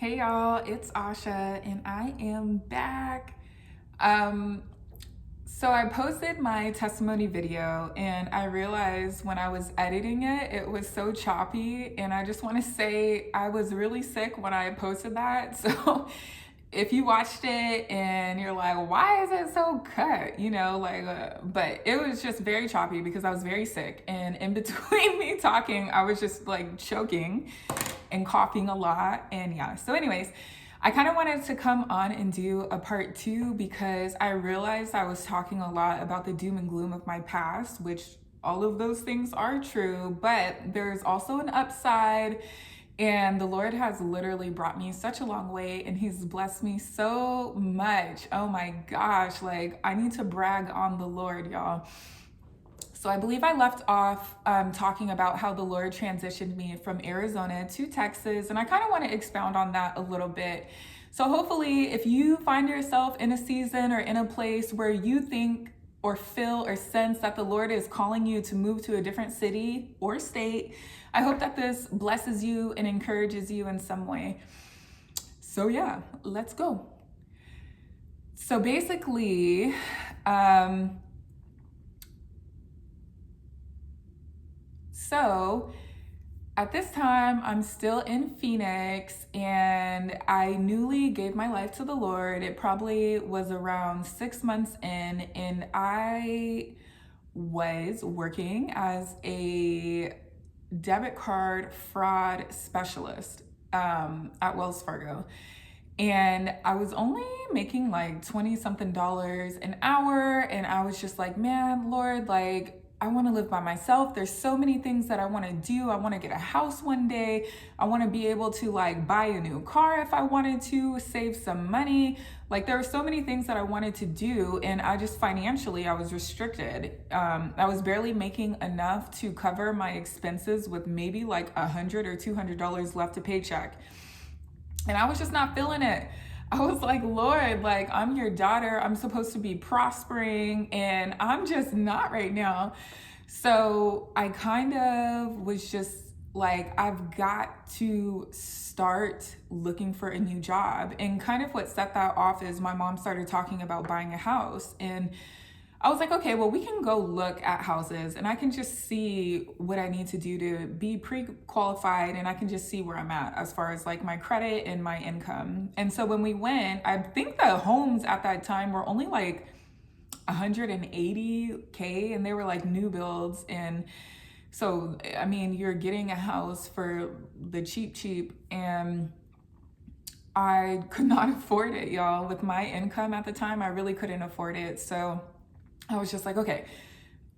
Hey y'all, it's Asha and I am back. Um, so I posted my testimony video and I realized when I was editing it, it was so choppy. And I just want to say I was really sick when I posted that. So if you watched it and you're like, why is it so cut? But it was just very choppy because I was very sick. And in between me talking, I was just like choking and coughing a lot. And yeah, so, anyways, I kind of wanted to come on and do a part two because I realized I was talking a lot about the doom and gloom of my past, which all of those things are true, but there's also an upside. And the Lord has literally brought me such a long way and He's blessed me so much. Oh my gosh, like I need to brag on the Lord, y'all. So I believe I left off talking about how the Lord transitioned me from Arizona to Texas, and I kind of want to expound on that a little bit. So hopefully, if you find yourself in a season or in a place where you think or feel or sense that the Lord is calling you to move to a different city or state, I hope that this blesses you and encourages you in some way. So yeah, let's go. So basically, So at this time, I'm still in Phoenix and I newly gave my life to the Lord. It probably was around 6 months in, and I was working as a debit card fraud specialist at Wells Fargo. And I was only making like 20 something dollars an hour. And I was just like, man, Lord, like, I want to live by myself. There's so many things that I want to do. I want to get a house one day. I want to be able to like buy a new car if I wanted to, save some money. Like there were so many things that I wanted to do. And I just financially, I was restricted. I was barely making enough to cover my expenses with maybe like $100 or $200 left to paycheck. And I was just not feeling it. I was like, Lord, like, I'm your daughter. I'm supposed to be prospering, and I'm just not right now. So I kind of was just like, I've got to start looking for a new job. And kind of what set that off is my mom started talking about buying a house. And I was like, okay, well, we can go look at houses and I can just see what I need to do to be pre-qualified, and I can just see where I'm at as far as like my credit and my income. And so when we went, I think the homes at that time were only like 180K and they were like new builds. And so, I mean, you're getting a house for the cheap, and I could not afford it, y'all. With my income at the time, I really couldn't afford it. So I was just like, okay,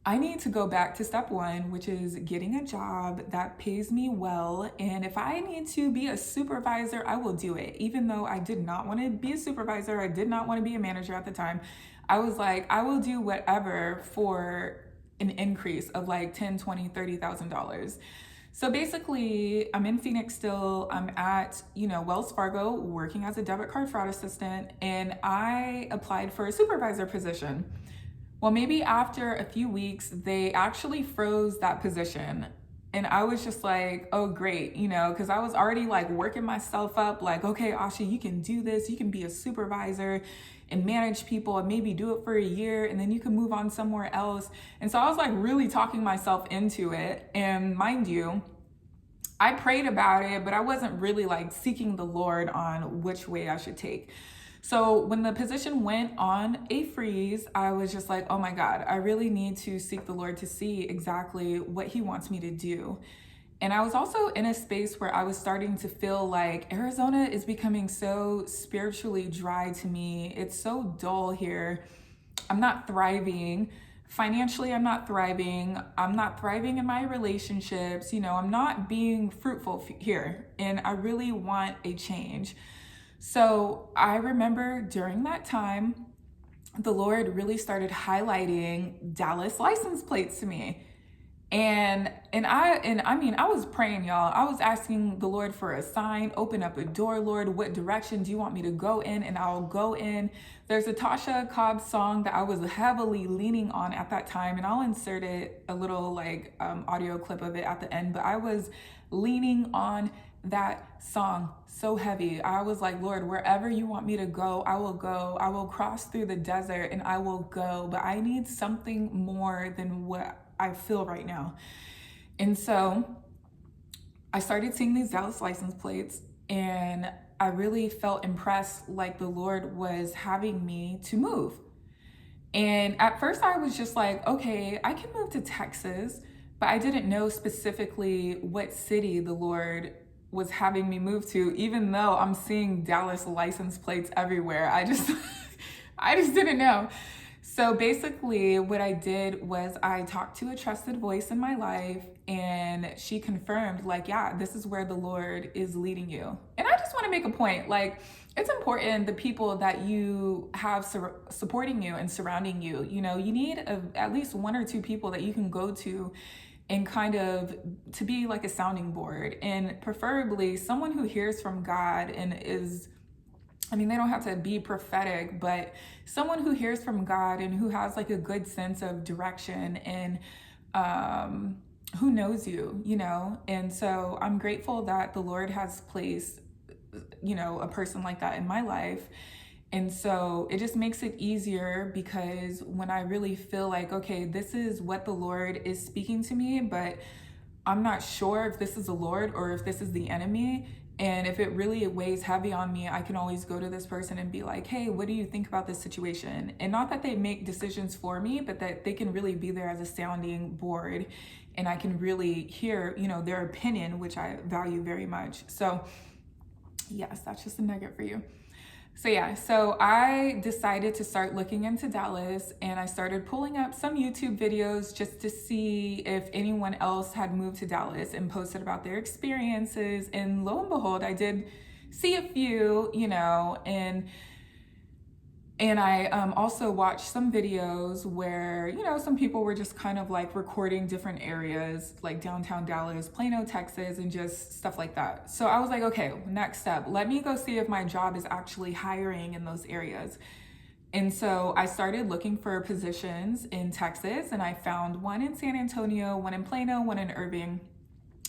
I need to go back to step one, which is getting a job that pays me well. And if I need to be a supervisor, I will do it. Even though I did not want to be a supervisor, I did not want to be a manager at the time. I was like, I will do whatever for an increase of like 10, 20, $30,000. So basically, I'm in Phoenix still. I'm at, Wells Fargo working as a debit card fraud assistant, and I applied for a supervisor position. Well, maybe after a few weeks, they actually froze that position. And I was just like, oh, great, because I was already like working myself up, like, okay, Asha, you can do this. You can be a supervisor and manage people and maybe do it for a year and then you can move on somewhere else. And so I was like really talking myself into it. And mind you, I prayed about it, but I wasn't really like seeking the Lord on which way I should take. So when the position went on a freeze, I was just like, oh my God, I really need to seek the Lord to see exactly what He wants me to do. And I was also in a space where I was starting to feel like Arizona is becoming so spiritually dry to me. It's so dull here. I'm not thriving. Financially, I'm not thriving. I'm not thriving in my relationships. I'm not being fruitful here. And I really want a change. So I remember during that time, the Lord really started highlighting Dallas license plates to me. And I mean, I was praying, y'all. I was asking the Lord for a sign, open up a door, Lord. What direction do you want me to go in? And I'll go in. There's a Tasha Cobb song that I was heavily leaning on at that time, and I'll insert it, a little like audio clip of it at the end. But I was leaning on that song so heavy. I was like, Lord, wherever you want me to go, I will go. I will cross through the desert and I will go, but I need something more than what I feel right now. And so I started seeing these Dallas license plates, and I really felt impressed, like the Lord was having me to move. And at first I was just like, okay, I can move to Texas, but I didn't know specifically what city the Lord was having me move to, even though I'm seeing Dallas license plates everywhere. I just I just didn't know. So basically what I did was I talked to a trusted voice in my life, and she confirmed, like, yeah, this is where the Lord is leading you. And I just want to make a point, like, it's important the people that you have supporting you and surrounding you. You know, you need at least one or two people that you can go to and kind of to be like a sounding board, and preferably someone who hears from God and is, I mean, they don't have to be prophetic, but someone who hears from God and who has like a good sense of direction, and who knows you, you know? And so I'm grateful that the Lord has placed, you know, a person like that in my life. And so it just makes it easier, because when I really feel like, okay, this is what the Lord is speaking to me, but I'm not sure if this is the Lord or if this is the enemy. And if it really weighs heavy on me, I can always go to this person and be like, hey, what do you think about this situation? And not that they make decisions for me, but that they can really be there as a sounding board, and I can really hear, you know, their opinion, which I value very much. So yes, that's just a nugget for you. So yeah, so I decided to start looking into Dallas, and I started pulling up some YouTube videos just to see if anyone else had moved to Dallas and posted about their experiences. And lo and behold, I did see a few, you know, and I also watched some videos where, you know, some people were just kind of like recording different areas like downtown Dallas, Plano, Texas, and just stuff like that. So I was like, okay, next step, let me go see if my job is actually hiring in those areas. And so I started looking for positions in Texas, and I found one in San Antonio, one in Plano, one in Irving.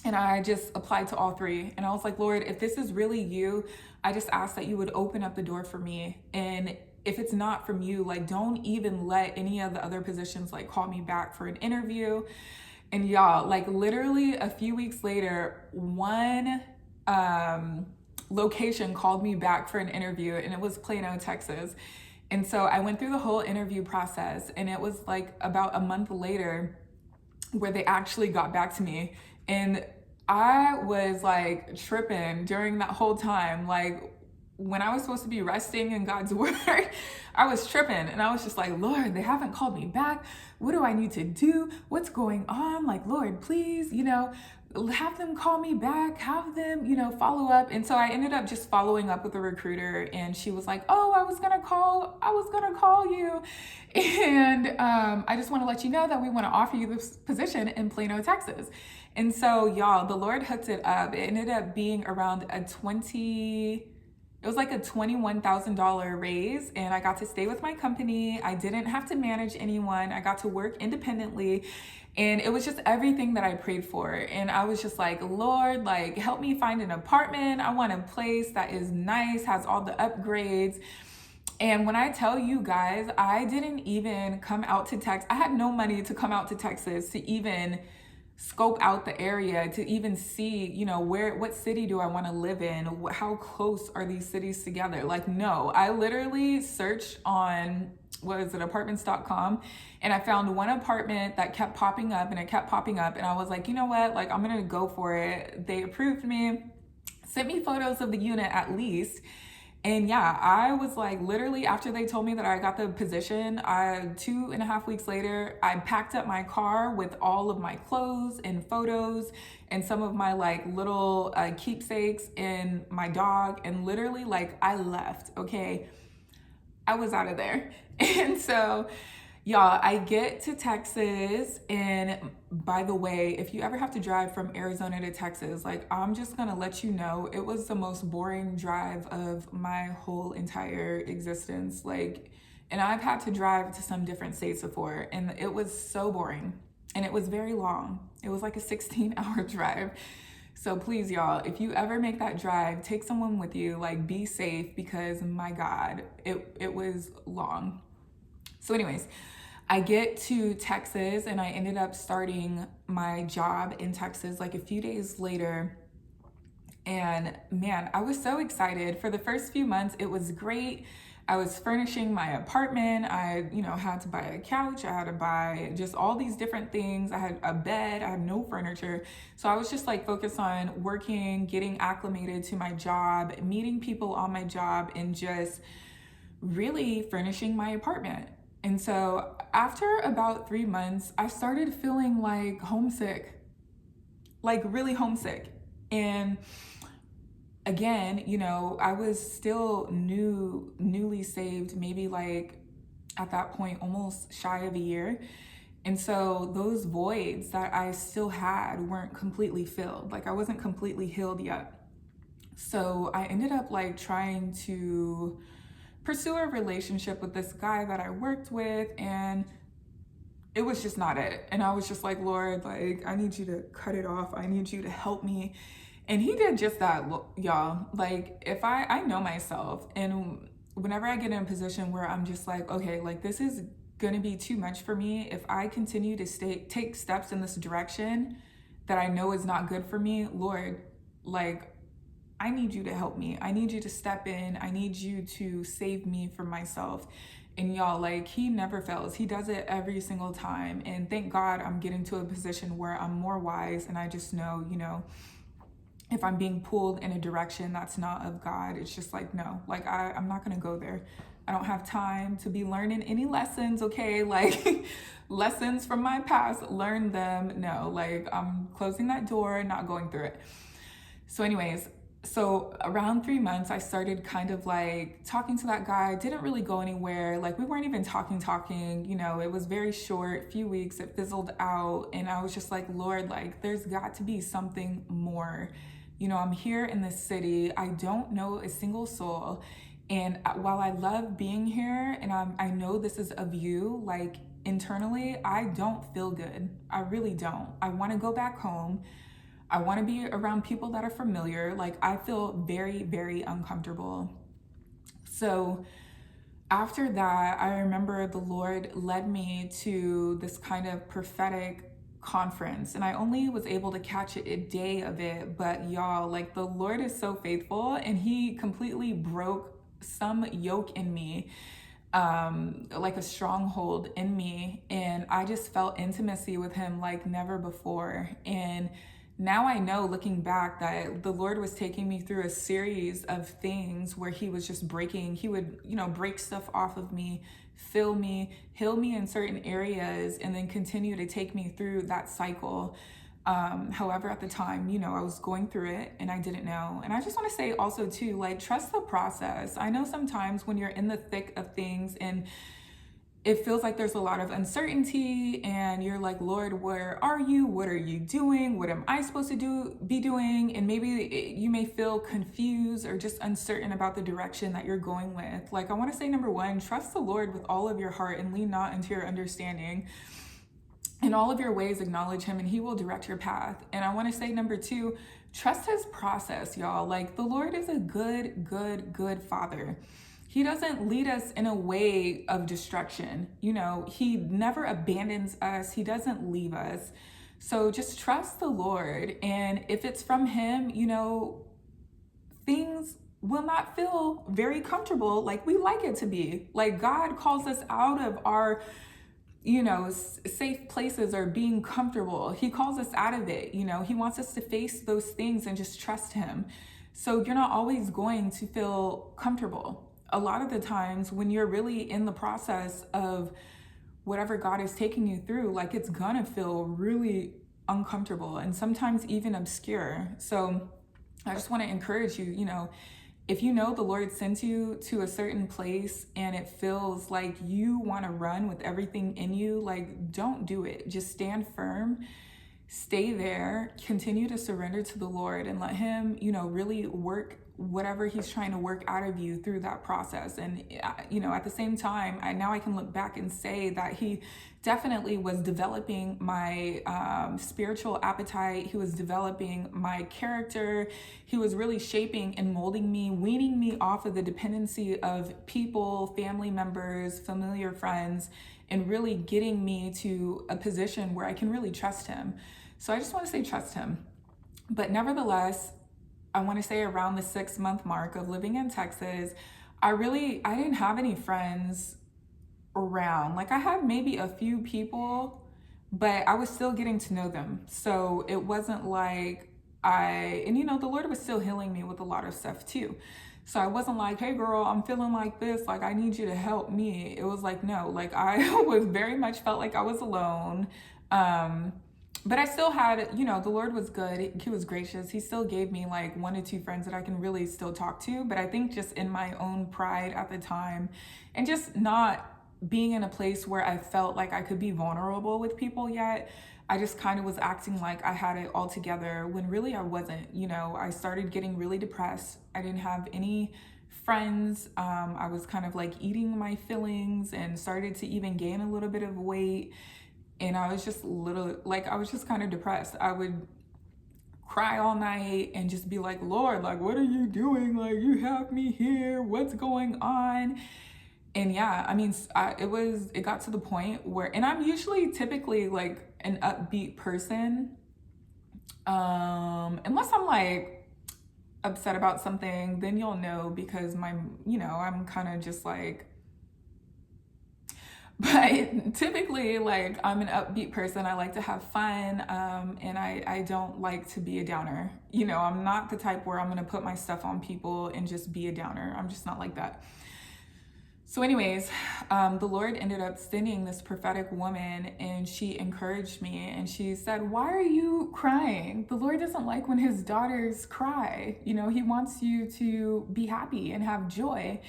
And I just applied to all three. And I was like, Lord, if this is really you, I just ask that you would open up the door for me. And if it's not from you, like, don't even let any of the other positions like call me back for an interview. And y'all, like, literally a few weeks later, one location called me back for an interview, and it was Plano, Texas. And so I went through the whole interview process, and it was like about a month later where they actually got back to me. And I was like tripping during that whole time. Like, when I was supposed to be resting in God's word, I was tripping, and I was just like, Lord, they haven't called me back. What do I need to do? What's going on? Like, Lord, please, you know, have them call me back, have them, you know, follow up. And so I ended up just following up with a recruiter, and she was like, oh, I was gonna call you. And I just wanna let you know that we wanna offer you this position in Plano, Texas. And so y'all, the Lord hooked it up. It ended up being around it was like a $21,000 raise, and I got to stay with my company. I didn't have to manage anyone. I got to work independently, and it was just everything that I prayed for. And I was just like, Lord, like, help me find an apartment. I want a place that is nice, has all the upgrades. And when I tell you guys, I didn't even come out to Texas. I had no money to come out to Texas to even scope out the area, to even see, you know, what city do I want to live in? How close are these cities together? Like, no, I literally searched on, what is it, apartments.com, and I found one apartment that kept popping up, and it kept popping up, and I was like, you know what, like, I'm gonna go for it. They approved me, sent me photos of the unit at least. And yeah, I was like, literally, after they told me that I got the position, 2.5 weeks later, I packed up my car with all of my clothes and photos and some of my like little keepsakes and my dog. And literally, like, I left, okay? I was out of there. And so, y'all, I get to Texas, and by the way, if you ever have to drive from Arizona to Texas, like, I'm just gonna let you know, it was the most boring drive of my whole entire existence. Like, and I've had to drive to some different states before, and it was so boring, and it was very long. It was like a 16-hour drive. So please, y'all, if you ever make that drive, take someone with you, like be safe, because my God, it was long. So anyways, I get to Texas and I ended up starting my job in Texas like a few days later. And man, I was so excited. For the first few months, it was great. I was furnishing my apartment. I, had to buy a couch. I had to buy just all these different things. I had a bed. I had no furniture. So I was just like focused on working, getting acclimated to my job, meeting people on my job, and just really furnishing my apartment. And so after about 3 months, I started feeling like homesick, like really homesick. And again, I was still newly saved, maybe like at that point, almost shy of a year. And so those voids that I still had weren't completely filled. Like I wasn't completely healed yet. So I ended up like trying to pursue a relationship with this guy that I worked with, and it was just not it. And I was just like, Lord, like, I need you to cut it off. I need you to help me. And he did just that, y'all. Like, if I know myself, and whenever I get in a position where I'm just like, okay, like this is gonna be too much for me, if I continue to take steps in this direction that I know is not good for me, Lord, like, I need you to help me. I need you to step in. I need you to save me from myself. And y'all, like, he never fails. He does it every single time. And thank God I'm getting to a position where I'm more wise, and I just know, if I'm being pulled in a direction that's not of God, it's just like, no, like I'm not gonna go there. I don't have time to be learning any lessons, okay? Like lessons from my past, learn them. No, like I'm closing that door, not going through it. So anyways, so around 3 months, I started kind of like talking to that guy. Didn't really go anywhere. Like we weren't even talking, it was very short, few weeks, it fizzled out. And I was just like, Lord, like there's got to be something more. I'm here in this city. I don't know a single soul. And while I love being here and I know this is of you, like internally, I don't feel good. I really don't. I want to go back home. I want to be around people that are familiar. Like I feel very, very uncomfortable. So after that, I remember the Lord led me to this kind of prophetic conference, and I only was able to catch a day of it, but y'all, like the Lord is so faithful, and he completely broke some yoke in me, like a stronghold in me, and I just felt intimacy with him like never before. And now I know, looking back, that the Lord was taking me through a series of things where he was just he would, break stuff off of me, fill me, heal me in certain areas, and then continue to take me through that cycle. However, at the time, I was going through it and I didn't know. And I just want to say also too, like, trust the process. I know sometimes when you're in the thick of things and it feels like there's a lot of uncertainty and you're like, Lord, where are you? What are you doing? What am I supposed to be doing? And maybe you may feel confused or just uncertain about the direction that you're going with. Like, I want to say, number one, trust the Lord with all of your heart and lean not into your understanding. In all of your ways, acknowledge him and he will direct your path. And I want to say, number two, trust his process, y'all. Like, the Lord is a good father. He doesn't lead us in a way of destruction. He never abandons us. He doesn't leave us. So just trust the Lord. And if it's from him, things will not feel very comfortable like we like it to be. Like, God calls us out of our, safe places or being comfortable. He calls us out of it. He wants us to face those things and just trust him. So you're not always going to feel comfortable. A lot of the times when you're really in the process of whatever God is taking you through, like, it's gonna feel really uncomfortable and sometimes even obscure. So I just want to encourage you, if the Lord sends you to a certain place and it feels like you want to run with everything in you, like, don't do it. Just stand firm. Stay there, continue to surrender to the Lord and let him, really work whatever he's trying to work out of you through that process. And, at the same time, now I can look back and say that he definitely was developing my spiritual appetite. He was developing my character. He was really shaping and molding me, weaning me off of the dependency of people, family members, familiar friends, and really getting me to a position where I can really trust him. So I just want to say trust him. But nevertheless, I want to say around the 6-month mark of living in Texas, I didn't have any friends around. Like, I had maybe a few people, but I was still getting to know them. So it wasn't like the Lord was still healing me with a lot of stuff too. So I wasn't like, hey girl, I'm feeling like this, like I need you to help me. It was like, no, like I was very much felt like I was alone. But I still had, the Lord was good. He was gracious. He still gave me like 1 or 2 friends that I can really still talk to. But I think just in my own pride at the time and just not being in a place where I felt like I could be vulnerable with people yet, I just kind of was acting like I had it all together when really I wasn't. I started getting really depressed. I didn't have any friends. I was kind of like eating my feelings and started to even gain a little bit of weight. And I was just I was just kind of depressed. I would cry all night and just be like, Lord, like, what are you doing? Like, you have me here. What's going on? And yeah, I mean, it got to the point where, and I'm usually typically like an upbeat person. Unless I'm like upset about something, then you'll know because I'm kind of just like, but typically, like, I'm an upbeat person. I like to have fun, and I don't like to be a downer. I'm not the type where I'm going to put my stuff on people and just be a downer. I'm just not like that. So anyways, the Lord ended up sending this prophetic woman, and she encouraged me, and she said, why are you crying? The Lord doesn't like when his daughters cry. He wants you to be happy and have joy.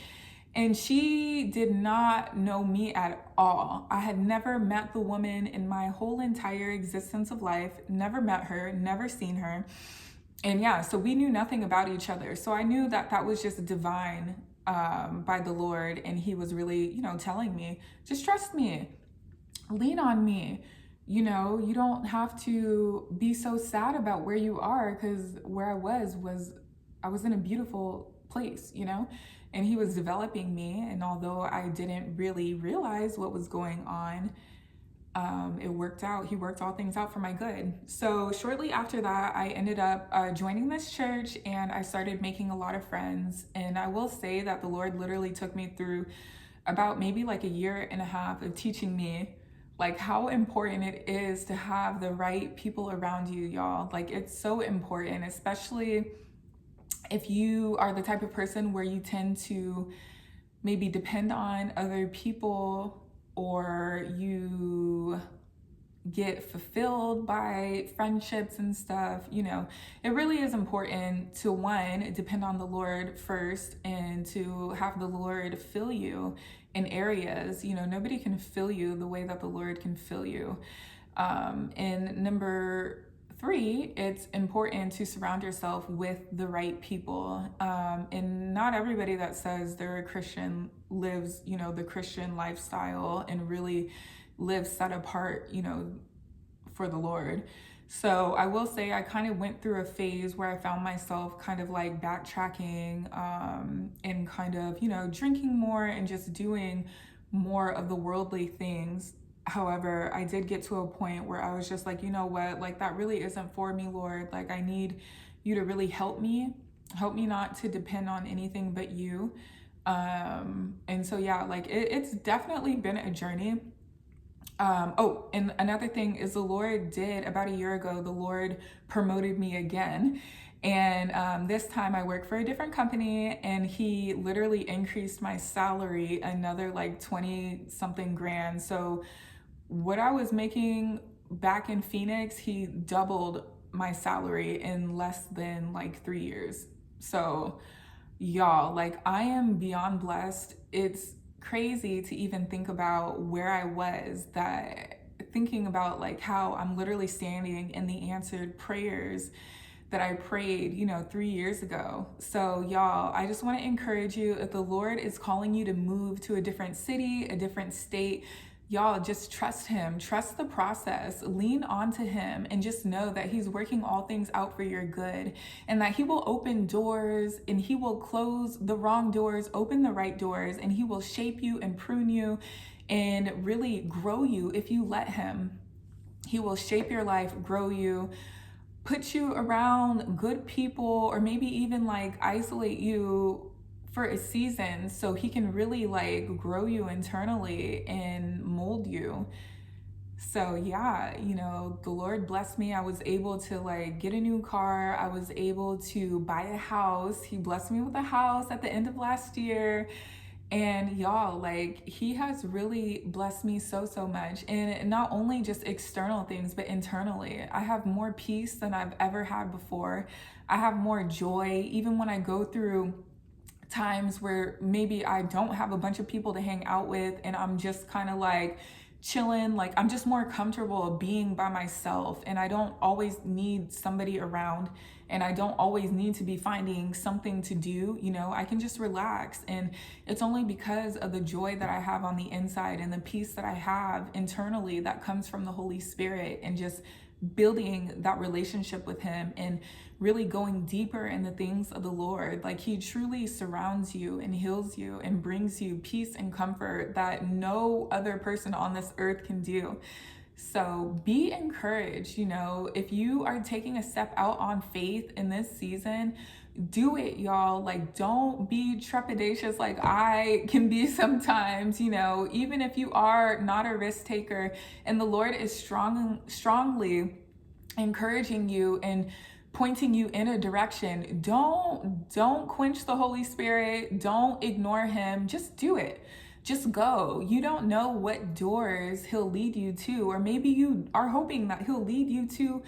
And she did not know me at all. I had never met the woman in my whole entire existence of life, never met her, never seen her. And yeah, so we knew nothing about each other. So I knew that that was just divine by the Lord. And he was really, telling me, just trust me, lean on me. You don't have to be so sad about where you are, because where I was in a beautiful place, and he was developing me. And although I didn't really realize what was going on, it worked out. He worked all things out for my good. So shortly after that, I ended up joining this church, and I started making a lot of friends. And I will say that the Lord literally took me through about maybe like a year and a half of teaching me like how important it is to have the right people around you, y'all. Like, it's so important, especially if you are the type of person where you tend to maybe depend on other people, or you get fulfilled by friendships and stuff. It really is important to, one, depend on the Lord first, and to have the Lord fill you in areas. Nobody can fill you the way that the Lord can fill you. And number 3, it's important to surround yourself with the right people. And not everybody that says they're a Christian lives, the Christian lifestyle and really lives set apart, for the Lord. So I will say I kind of went through a phase where I found myself kind of like backtracking and kind of, drinking more and just doing more of the worldly things. However, I did get to a point where I was just like, you know what, like that really isn't for me, Lord. Like, I need you to really help me not to depend on anything but you. And so, yeah, like it's definitely been a journey. And another thing is, the Lord did, about a year ago, the Lord promoted me again. And this time I work for a different company, and he literally increased my salary another like 20 something grand. So what I was making back in Phoenix, he doubled my salary in less than like 3 years. So y'all, like, I am beyond blessed. It's crazy to even think about where I was, that thinking about like how I'm literally standing in the answered prayers that I prayed, 3 years ago. So y'all, I just want to encourage you, if the Lord is calling you to move to a different city, a different state, y'all just trust him, trust the process, lean onto him, and just know that he's working all things out for your good, and that he will open doors and he will close the wrong doors, open the right doors, and he will shape you and prune you and really grow you if you let him. He will shape your life, grow you, put you around good people, or maybe even like isolate you for a season so he can really like grow you internally and mold you. So yeah, the Lord blessed me. I was able to like get a new car. I was able to buy a house. He blessed me with a house at the end of last year. And y'all, like, he has really blessed me so much. And not only just external things, but internally. I have more peace than I've ever had before. I have more joy, even when I go through times where maybe I don't have a bunch of people to hang out with and I'm just kind of like chilling. Like, I'm just more comfortable being by myself, and I don't always need somebody around, and I don't always need to be finding something to do. I can just relax, and it's only because of the joy that I have on the inside and the peace that I have internally that comes from the Holy Spirit, and just building that relationship with him and really going deeper in the things of the Lord. Like, he truly surrounds you and heals you and brings you peace and comfort that no other person on this earth can do. So be encouraged. If you are taking a step out on faith in this season, do it, y'all. Like, don't be trepidatious like I can be sometimes. Even if you are not a risk taker and the Lord is strongly encouraging you and pointing you in a direction, don't quench the Holy Spirit. Don't ignore him. Just do it. Just go. You don't know what doors he'll lead you to, or maybe you are hoping that he'll lead you to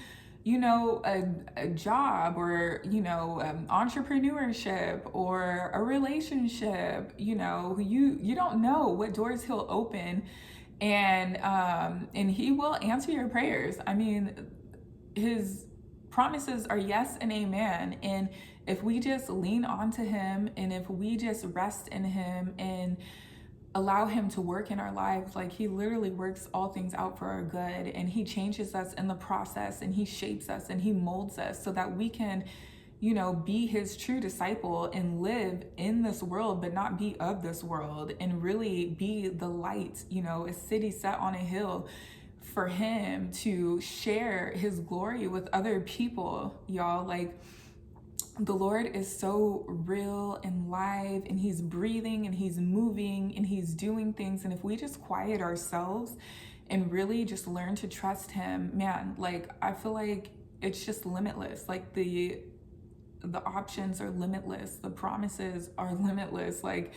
a job, or entrepreneurship, or a relationship. You don't know what doors he'll open, and he will answer your prayers. I mean, his promises are yes and amen. And if we just lean onto him, and if we just rest in him and allow him to work in our lives, like, he literally works all things out for our good, and he changes us in the process, and he shapes us and he molds us so that we can be his true disciple and live in this world, but not be of this world, and really be the light, a city set on a hill for him to share his glory with other people, y'all. Like, the Lord is so real and live, and he's breathing and he's moving and he's doing things. And if we just quiet ourselves and really just learn to trust him, man, like, I feel like it's just limitless. Like, the options are limitless. The promises are limitless. Like,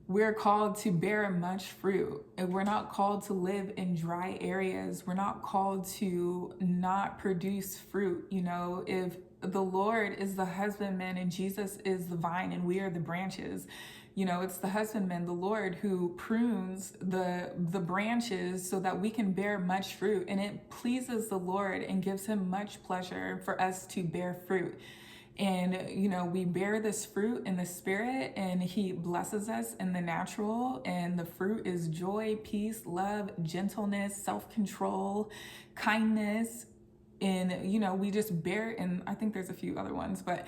we're called to bear much fruit. And we're not called to live in dry areas. We're not called to not produce fruit. If the Lord is the husbandman and Jesus is the vine and we are the branches, it's the husbandman, the Lord, who prunes the branches so that we can bear much fruit. And it pleases the Lord and gives him much pleasure for us to bear fruit. And, we bear this fruit in the spirit, and he blesses us in the natural. And the fruit is joy, peace, love, gentleness, self-control, kindness. And, we just bear, and I think there's a few other ones, but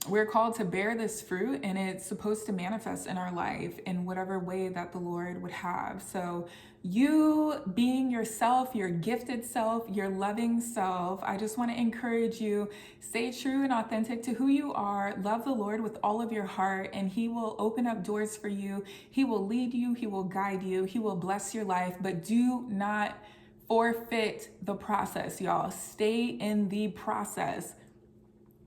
we're called to bear this fruit, and it's supposed to manifest in our life in whatever way that the Lord would have. So you being yourself, your gifted self, your loving self, I just want to encourage you, stay true and authentic to who you are. Love the Lord with all of your heart, and he will open up doors for you. He will lead you. He will guide you. He will bless your life, but do not forfeit the process, y'all. Stay in the process.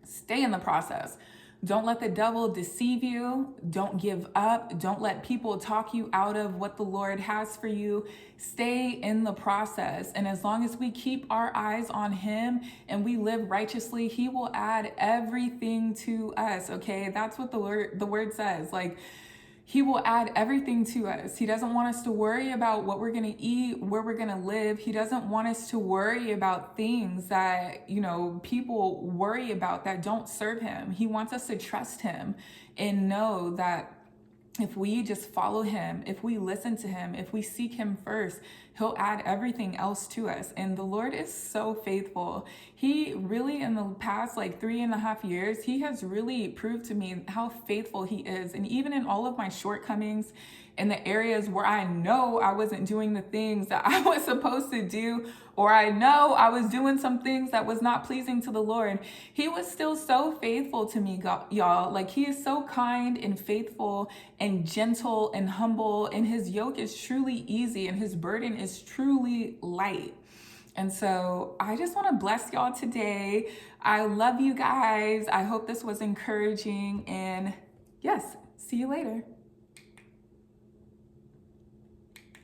Stay in the process. Don't let the devil deceive you. Don't give up. Don't let people talk you out of what the Lord has for you. Stay in the process. And as long as we keep our eyes on him and we live righteously, he will add everything to us. Okay. That's what the word says. Like, He will add everything to us. He doesn't want us to worry about what we're going to eat, where we're going to live. He doesn't want us to worry about things that, people worry about that don't serve him. He wants us to trust him and know that if we just follow him, if we listen to him, if we seek him first, he'll add everything else to us. And the Lord is so faithful. He really, in the past 3.5 years, he has really proved to me how faithful he is. And even in all of my shortcomings, in the areas where I know I wasn't doing the things that I was supposed to do, or I know I was doing some things that was not pleasing to the Lord, he was still so faithful to me, y'all. He is so kind and faithful and gentle and humble, and his yoke is truly easy and his burden is truly light. And so I just want to bless y'all today. I love you guys. I hope this was encouraging, and yes, see you later.